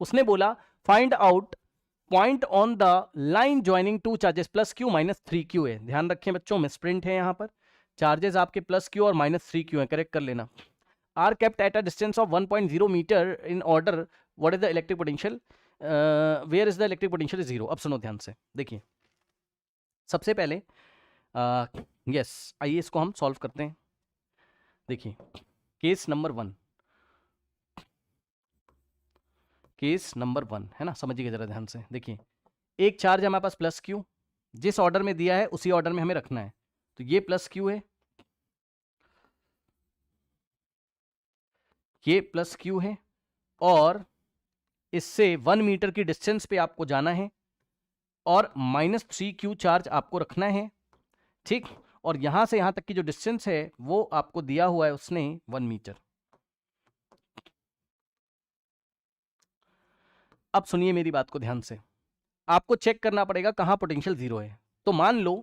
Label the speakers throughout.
Speaker 1: उसने बोला find out point on the line joining two charges plus Q minus 3Q है। ध्यान रखें बच्चों, मिसप्रिंट है यहां पर, चार्जेस आपके प्लस क्यू और माइनस 3Q है, करेक्ट कर लेना। Are kept at a distance of 1.0 metre in order, what is the electric potential, where is the electric potential zero. अब सुनो ध्यान से, देखिए सबसे पहले यस आइए इसको हम सॉल्व करते हैं। देखिए केस नंबर 1, केस नंबर 1 है ना, समझिएगा जरा ध्यान से। देखिए एक चार्ज है हमारे पास प्लस क्यू, जिस ऑर्डर में दिया है उसी ऑर्डर में हमें रखना है। तो ये प्लस क्यू है, ये प्लस क्यू है, और इससे 1 मीटर की डिस्टेंस पे आपको जाना है और माइनस 3Q चार्ज आपको रखना है, ठीक। और यहां से यहां तक की जो डिस्टेंस है वो आपको दिया हुआ है उसने 1 मीटर। अब सुनिए मेरी बात को ध्यान से, आपको चेक करना पड़ेगा कहां पोटेंशियल जीरो है। तो मान लो,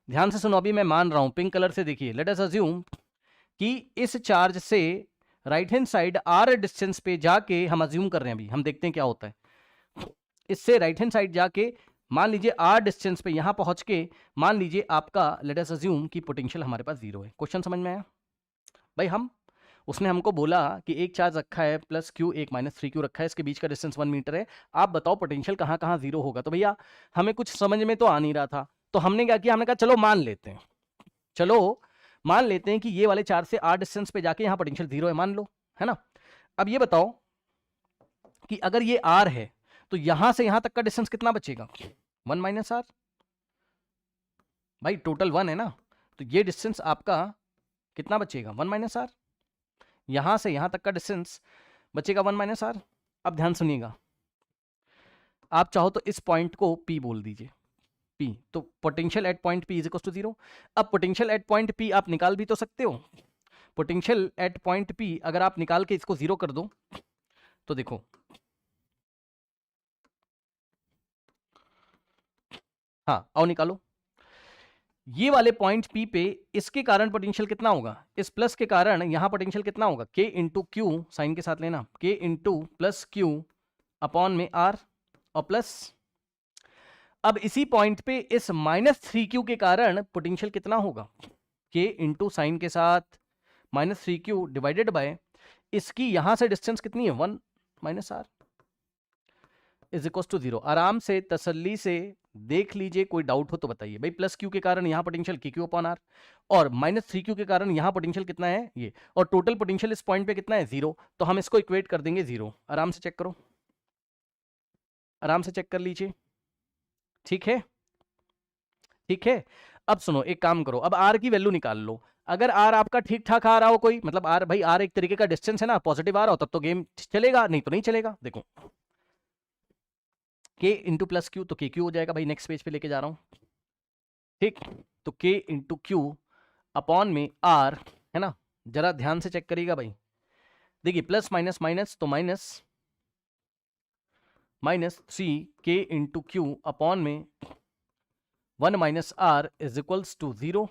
Speaker 1: ध्यान से सुनो, अभी मैं मान रहा हूं पिंक कलर से, देखिए लेट अस अज्यूम कि इस चार्ज से right hand side R distance पे जाके, हम अज्यूम कर रहे हैं, अभी हम देखते हैं क्या होता है, इससे राइट हैंड साइड जाके मान लीजिए आर डिस्टेंस पे यहां पहुंच के मान लीजिए आपका लेट अस अज्यूम कि पोटेंशियल हमारे पास जीरो है। क्वेश्चन समझ में आया भाई? उसने हमको बोला कि एक चार्ज रखा है प्लस क्यू, एक माइनस 3Q रखा है, इसके बीच का डिस्टेंस 1 मीटर है, आप बताओ पोटेंशियल कहाँ कहाँ जीरो होगा। तो भैया हमें कुछ समझ में तो आ नहीं रहा था, तो हमने क्या किया, हमने कहा चलो मान लेते हैं, चलो मान लेते हैं कि ये वाले चार्ज से आर डिस्टेंस पे जाके यहाँ पोटेंशियल जीरो है, मान लो, है ना। अब ये बताओ कि अगर ये आर है तो यहां से यहां तक का डिस्टेंस कितना बचेगा, 1 माइनस आर। भाई टोटल 1 है ना, तो ये डिस्टेंस आपका कितना बचेगा, 1 माइनस आर। यहां से यहां तक का डिस्टेंस बचेगा 1 माइनस आर। अब ध्यान सुनिएगा, आप चाहो तो इस पॉइंट को P बोल दीजिए, P, तो potential at point P is equal to zero. अब पोटेंशियल एट पॉइंट P आप निकाल भी तो सकते हो, पोटेंशियल एट पॉइंट P अगर आप निकाल के इसको जीरो कर दो तो देखो, हाँ आओ निकालो, ये वाले पॉइंट P पे इसके कारण पोटेंशियल कितना होगा, इस प्लस के कारण यहां पोटेंशियल कितना होगा, K इंटू क्यू, साइन के साथ लेना, K into plus Q upon में R और प्लस, अब इसी पॉइंट पे इस माइनस 3Q के कारण पोटेंशियल कितना होगा, K इंटू साइन के साथ माइनस 3Q डिवाइडेड बाय इसकी यहां से डिस्टेंस कितनी है, 1 minus R is equal to zero. आराम से तसल्ली से देख लीजिए, कोई डाउट हो तो बताइए। भाई प्लस क्यू के कारण यहां पोटेंशियल KQ अपॉन आर, और माइनस 3Q के कारण यहां पोटेंशियल कितना है ये, और टोटल पोटेंशियल इस पॉइंट पे कितना है, जीरो। तो हम इसको इक्वेट कर देंगे जीरो। आराम से चेक करो, आराम से चेक कर लीजिए, ठीक है, ठीक है। अब सुनो, एक काम करो, अब आर की वैल्यू निकाल लो। अगर आर आपका ठीक ठाक आ रहा हो कोई, मतलब आर, भाई आर एक तरीके का डिस्टेंस है ना, पॉजिटिव आ रहा हो तब तो गेम चलेगा, नहीं तो नहीं चलेगा। देखो K इंटू प्लस क्यू तो KQ हो जाएगा, भाई नेक्स्ट पेज पे लेके जा रहा हूं, ठीक। तो K इंटू क्यू अपॉन में R, है ना, जरा ध्यान से चेक करिएगा भाई। देखिए प्लस माइनस माइनस तो minus, minus 3K into Q upon में 1 minus R is equals to zero,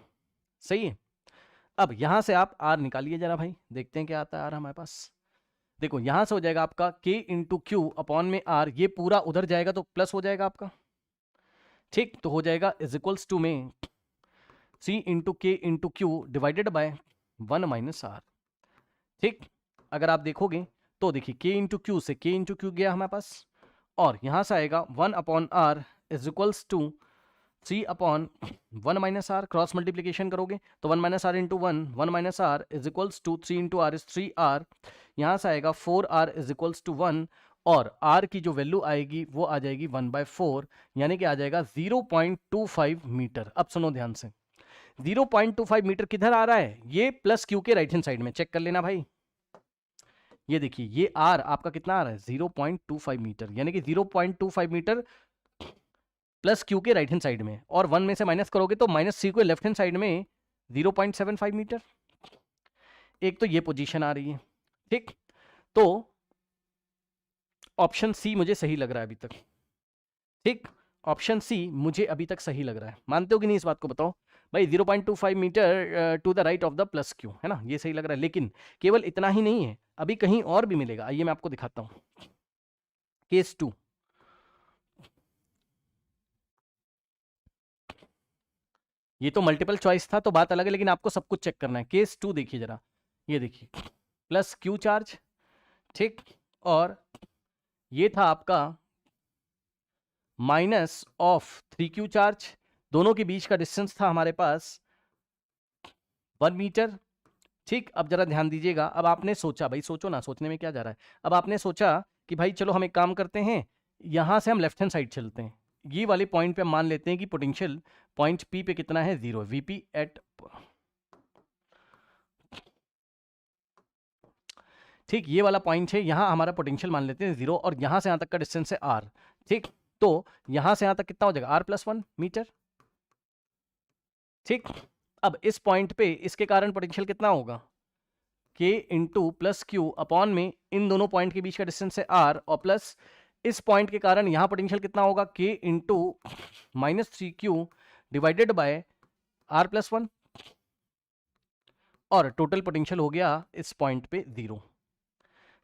Speaker 1: सही है। अब यहां से आप R निकालिए जरा भाई, देखते हैं क्या आता है R हमारे पास। देखो यहां से हो जाएगा आपका K इंटू क्यू अपॉन में R, ये पूरा उधर जाएगा तो प्लस हो जाएगा आपका, ठीक। तो हो जाएगा इज इक्वल्स टू में C into K into Q divided by 1 minus R, ठीक। अगर आप देखोगे तो देखिए K इंटू क्यू से K इंटू क्यू गया हमारे पास, और यहां से आएगा 1 upon R is equals to 3 upon 1 minus R, cross multiplication करोगे तो 1 minus R into 1 minus R is equals to 3 into R is 3R, यहाँ से आएगा 4R इज इक्वल्स टू 1, और R की जो वैल्यू आएगी वो आ जाएगी 1/4, यानी कि आ जाएगा 0.25 मीटर। अब सुनो ध्यान से, 0.25 मीटर किधर आ रहा है, ये प्लस क्यू के राइट हैंड साइड में, चेक कर लेना भाई। ये देखिए ये R आपका कितना आ रहा है, 0.25 मीटर, यानी कि 0.25 मीटर प्लस क्यू के राइट हैंड साइड में, और 1 में से माइनस करोगे तो माइनस सी को लेफ्ट हैंड साइड में 0.75 मीटर। एक तो ये पोजीशन आ रही है, ठीक। तो ऑप्शन सी मुझे सही लग रहा है अभी तक, ठीक। ऑप्शन सी मुझे अभी तक सही लग रहा है, मानते हो कि नहीं इस बात को बताओ भाई। 0.25 metre to the right of the plus Q, है ना, ये सही लग रहा है। लेकिन केवल इतना ही नहीं है, अभी कहीं और भी मिलेगा, आइए मैं आपको दिखाता हूं। केस 2, ये तो मल्टीपल चॉइस था तो बात अलग है, लेकिन आपको सब कुछ चेक करना है। केस 2 देखिए जरा, ये देखिए प्लस क्यू चार्ज, ठीक, और ये था आपका माइनस ऑफ 3Q चार्ज, दोनों के बीच का डिस्टेंस था हमारे पास 1 मीटर, ठीक। अब जरा ध्यान दीजिएगा, अब आपने सोचा, भाई सोचो ना, सोचने में क्या जा रहा है, अब आपने सोचा कि भाई चलो हम एक काम करते हैं, यहां से हम लेफ्ट हैंड साइड चलते हैं, ये वाले पॉइंट पे हम मान लेते हैं कि पोटेंशियल पॉइंट पी पे कितना है, 0, वीपी एट, ठीक, ये वाला पॉइंट है, यहां हमारा पोटेंशियल मान लेते हैं 0, और यहां से यहां तक का डिस्टेंस है r, ठीक। तो यहां से यहां तक कितना हो जाएगा, r+1 मीटर, ठीक। अब इस पॉइंट पे इसके कारण पोटेंशियल कितना होगा, k into plus Q upon में इन दोनों पॉइंट के बीच का डिस्टेंस है r, और प्लस इस पॉइंट के कारण यहां पोटेंशियल कितना होगा, k into -3Q divided by r+1, और टोटल पोटेंशियल हो गया इस पॉइंट पे 0,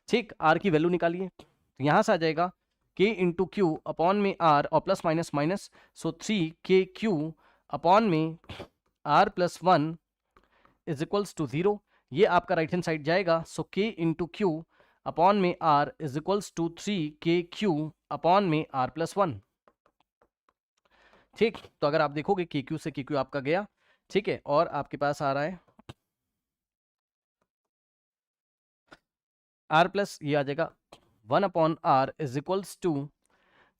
Speaker 1: ठीक। r की वैल्यू निकालिए, तो यहां से आ जाएगा k इंटू क्यू अपॉन में r, और प्लस माइनस माइनस, सो 3KQ अपॉन में r+1 इज इक्वल्स टू 0, ये आपका राइट हैंड साइड जाएगा, so k into Q upon में r is equals to 3KQ upon में r+1, ठीक। तो अगर आप देखोगे KQ से KQ आपका गया, ठीक है, और आपके पास आ रहा है r प्लस, ये आ जाएगा 1/r is equals to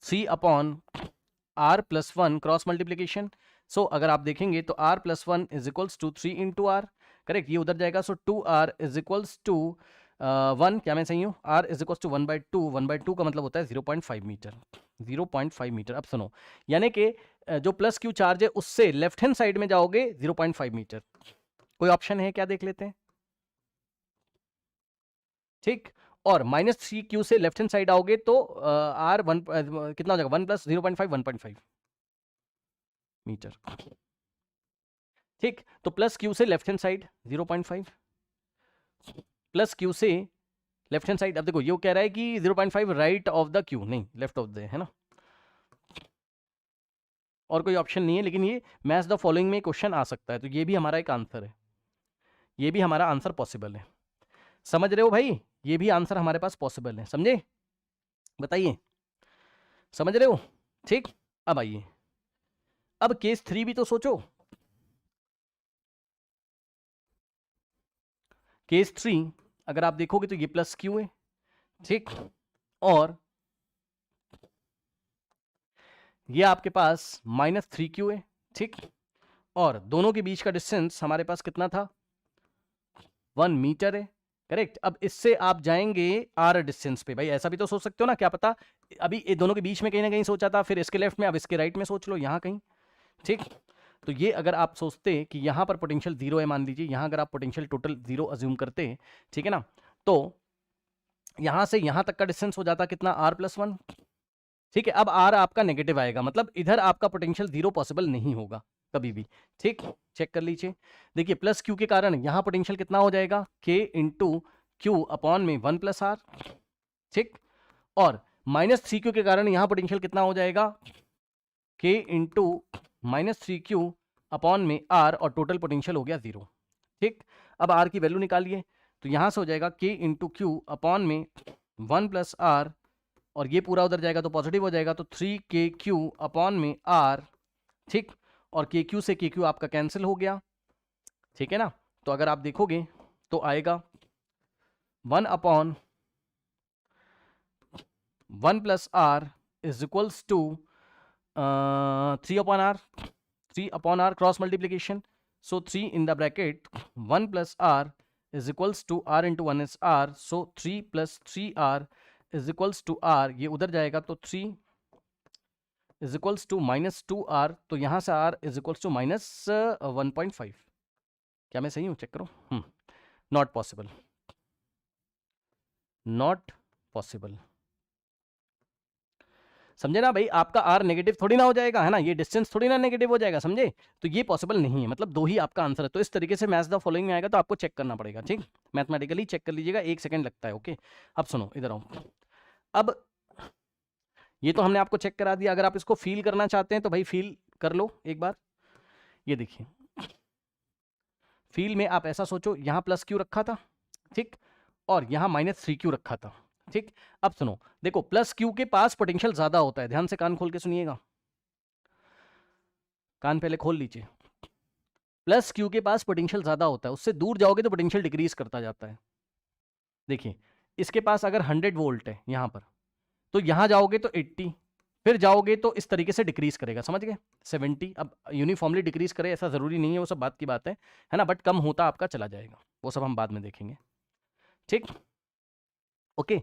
Speaker 1: 3/r+1 cross multiplication, so अगर आप देखेंगे तो r+1 is equals to 3 into R, correct, ये उधर जाएगा, सो 2r इज इक्वल्स टू 1, क्या मैं सही हूँ, r इज इक्वल्स टू 1/2, 1/2 का मतलब होता है 0.5 मीटर, 0.5 मीटर। अब सुनो, यानी कि जो प्लस क्यू चार्ज है उससे लेफ्ट हैंड साइड में जाओगे 0.5 मीटर, कोई ऑप्शन है क्या, देख लेते हैं, ठीक। और -3Q से लेफ्ट हैंड साइड आओगे तो r1 कितना हो जाएगा, 1 + 0.5, 1.5 मीटर, ठीक। तो प्लस क्यू से left hand side 0.5, plus Q से लेफ्ट हैंड साइड, अब देखो ये कह रहा है कि 0.5 राइट ऑफ द क्यू, नहीं लेफ्ट ऑफ द, है ना, और कोई ऑप्शन नहीं है, लेकिन ये मैच द फॉलोइंग में क्वेश्चन आ सकता है, तो ये भी हमारा एक आंसर है, ये भी हमारा आंसर पॉसिबल है, समझ रहे हो भाई, ये भी आंसर हमारे पास पॉसिबल है, समझे, बताइए, समझ रहे हो, ठीक। अब आइए, अब केस 3 भी तो सोचो, केस 3 अगर आप देखोगे तो ये प्लस क्यू है, ठीक, और ये आपके पास -3Q है, ठीक, और दोनों के बीच का डिस्टेंस हमारे पास कितना था, 1 मीटर है, करेक्ट। अब इससे आप जाएंगे r डिस्टेंस पे, भाई ऐसा भी तो सोच सकते हो ना, क्या पता अभी ये दोनों के बीच में कहीं ना कहीं सोचा था, फिर इसके लेफ्ट में, अब इसके राइट में सोच लो, यहाँ कहीं, ठीक। तो ये अगर आप सोचते कि यहाँ पर पोटेंशियल 0 है, मान लीजिए यहाँ अगर आप पोटेंशियल टोटल 0 अज्यूम करते, ठीक है ना, तो यहाँ से यहाँ तक का डिस्टेंस हो जाता कितना, r+1, ठीक है। अब r आपका नेगेटिव आएगा, मतलब इधर आपका पोटेंशियल 0 पॉसिबल नहीं होगा कभी भी, ठीक, चेक कर लीजिए, देखिए प्लस क्यू के कारण यहाँ पोटेंशियल कितना हो जाएगा, k इंटू क्यू अपॉन में 1 + r, ठीक, और -3Q के कारण यहाँ पोटेंशियल कितना हो जाएगा, k इंटू -3Q अपॉन में r, और टोटल पोटेंशियल हो गया 0, ठीक। अब r की वैल्यू निकालिए, तो यहाँ से हो जाएगा k इंटू क्यू अपॉन में 1 + r, और ये पूरा उधर जाएगा तो पॉजिटिव हो जाएगा, तो 3KQ अपॉन में r, ठीक, और KQ से KQ आपका कैंसिल हो गया, ठीक है ना। तो अगर आप देखोगे तो आएगा 1/1 + r is equals to 3/r, 3/r cross multiplication, so 3 in the bracket 1 + r is equals to r into 1 is r, so 3 + 3r is equals to r, ये उधर जाएगा तो 3 इज इक्वल्स टू -2r, तो यहाँ से r इज इक्वल्स टू -1.5, क्या मैं सही हूँ, चेक करो, नॉट पॉसिबल, नॉट पॉसिबल, समझे ना भाई, आपका r नेगेटिव थोड़ी ना हो जाएगा, है ना, ये डिस्टेंस थोड़ी ना नेगेटिव हो जाएगा, समझे, तो ये पॉसिबल नहीं है, मतलब 2 ही आपका आंसर है, तो इस तरीके से मैच द फॉलोइंग में आएगा, तो आपको चेक करना पड़ेगा, ठीक, मैथमेटिकली चेक कर लीजिएगा, 1 सेकंड लगता है, ओके। अब सुनो, इधर आओ, अब ये तो हमने आपको चेक करा दिया। अगर आप इसको फील करना चाहते हैं तो भाई फील कर लो एक बार। ये देखिए, फील में आप ऐसा सोचो, यहां प्लस क्यू रखा था, ठीक, और यहां -3q रखा था, ठीक। अब सुनो, देखो प्लस क्यू के पास पोटेंशियल ज्यादा होता है, ध्यान से कान खोल के सुनिएगा, कान पहले खोल लीजिए। प्लस क्यू के पास पोटेंशियल ज्यादा होता है, उससे दूर जाओगे तो पोटेंशियल डिक्रीज करता जाता है। देखिए, इसके पास अगर 100 वोल्ट है यहां पर, तो यहां जाओगे तो 80, फिर जाओगे तो इस तरीके से डिक्रीज करेगा, समझ गए, 70। अब यूनिफॉर्मली डिक्रीज करे ऐसा जरूरी नहीं है, वो सब बात की बात है ना, बट कम होता आपका चला जाएगा, वो सब हम बाद में देखेंगे, ठीक, ओके।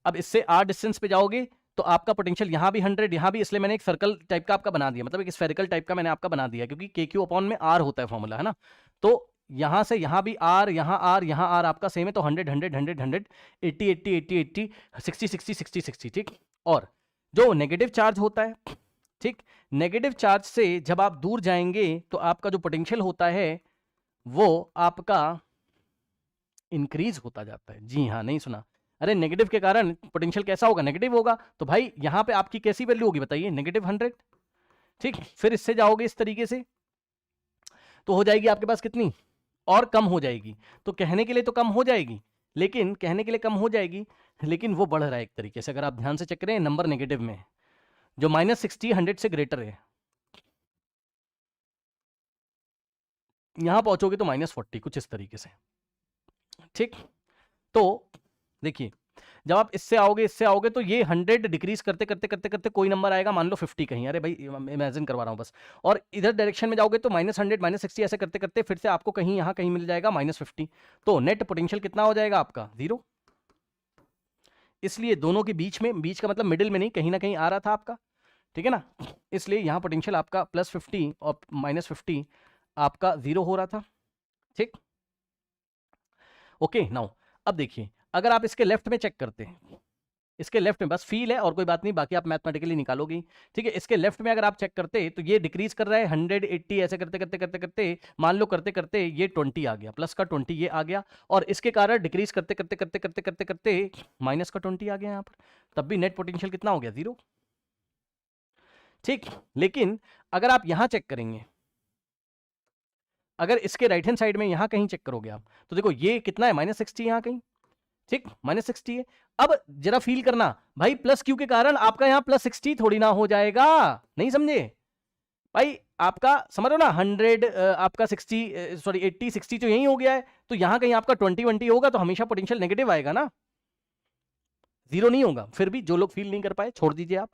Speaker 1: अब इससे आर डिस्टेंस पे जाओगे तो आपका पोटेंशियल यहाँ भी 100, यहाँ भी, इसलिए मैंने एक सर्कल टाइप का आपका बना दिया, मतलब एक स्फेरिकल टाइप का मैंने आपका बना दिया, क्योंकि के क्यू अपॉन में आर होता है फॉर्मूला, है ना। तो यहां से यहां भी आर, यहां आर, यहां आर आपका सेम है, तो 100 100 100 100 80 80 80 80 60 60 60 60, ठीक। और जो नेगेटिव चार्ज होता है, ठीक, नेगेटिव चार्ज से जब आप दूर जाएंगे तो आपका जो पोटेंशियल होता है वो आपका इंक्रीज होता जाता है। जी हाँ, नहीं सुना, अरे नेगेटिव के कारण पोटेंशियल कैसा होगा, नेगेटिव होगा, तो भाई यहां पे आपकी कैसी वैल्यू होगी बताइए, -100, ठीक। फिर इससे जाओगे इस तरीके से तो हो जाएगी आपके पास कितनी, और कम हो जाएगी। तो कहने के लिए तो कम हो जाएगी, लेकिन कहने के लिए कम हो जाएगी, लेकिन वो बढ़ रहा है एक तरीके से। अगर आप ध्यान से चेक करें, नंबर नेगेटिव में है, जो -60 100 से ग्रेटर है, यहां पहुंचोगे तो -40, कुछ इस तरीके से, ठीक। तो देखिए, जब आप इससे आओगे तो ये 100 डिक्रीज करते करते करते करते कोई नंबर आएगा, मान लो 50 कहीं, अरे भाई इमेजिन करवा रहा हूं बस, और इधर डायरेक्शन में जाओगे तो -100 -60 ऐसे करते करते फिर से आपको कहीं यहां कहीं मिल जाएगा -50, तो नेट पोटेंशियल कितना हो जाएगा आपका, 0। इसलिए दोनों के बीच में, बीच का मतलब मिडिल में नहीं, कहीं ना कहीं आ रहा था आपका, ठीक है ना, इसलिए यहां पोटेंशियल आपका +50 और -50 आपका 0 हो रहा था, ठीक, ओके। नाउ अब देखिए, अगर आप इसके लेफ्ट में चेक करते हैं, इसके लेफ्ट में बस फील है और कोई बात नहीं, बाकी आप मैथमेटिकली निकालोगे, ठीक है। इसके लेफ्ट में अगर आप चेक करते तो ये डिक्रीज कर रहा है 100 80 ऐसे करते करते करते करते, मान लो करते करते ये 20 आ गया, प्लस का 20 ये आ गया, और इसके कारण डिक्रीज करते करते करते करते करते करते माइनस का 20 आ गया यहाँ पर, तब भी नेट पोटेंशियल कितना हो गया, 0, ठीक। लेकिन अगर आप यहां चेक करेंगे, अगर इसके राइट हैंड साइड में यहां कहीं चेक करोगे आप, तो देखो ये कितना है, -60 यहां कहीं, ठीक, -60 है। अब जरा फील करना भाई, प्लस क्यू के कारण आपका यहां +60 थोड़ी ना हो जाएगा, नहीं समझे भाई, आपका समझ लो ना, 100 आपका 60 सॉरी 80 60 तो यही हो गया है, तो यहां कहीं आपका 20 होगा, तो हमेशा पोटेंशियल नेगेटिव आएगा ना, 0 नहीं होगा। फिर भी जो लोग फील नहीं कर पाए छोड़ दीजिए,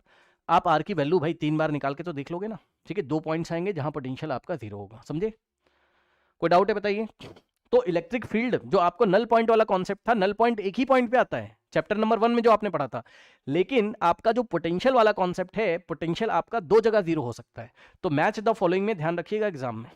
Speaker 1: आप आर की वैल्यू भाई 3 बार निकाल के तो देख लोगे ना, ठीक है। 2 पॉइंट्स आएंगे जहां पोटेंशियल आपका 0 होगा, समझे, कोई डाउट है बताइए। तो इलेक्ट्रिक फील्ड जो आपको नल पॉइंट वाला कॉन्सेप्ट था, नल पॉइंट एक ही पॉइंट पे आता है, चैप्टर नंबर 1 में जो आपने पढ़ा था, लेकिन आपका जो पोटेंशियल वाला कॉन्सेप्ट है, पोटेंशियल आपका 2 जगह 0 हो सकता है। तो मैच द फॉलोइंग में ध्यान रखिएगा एग्जाम में,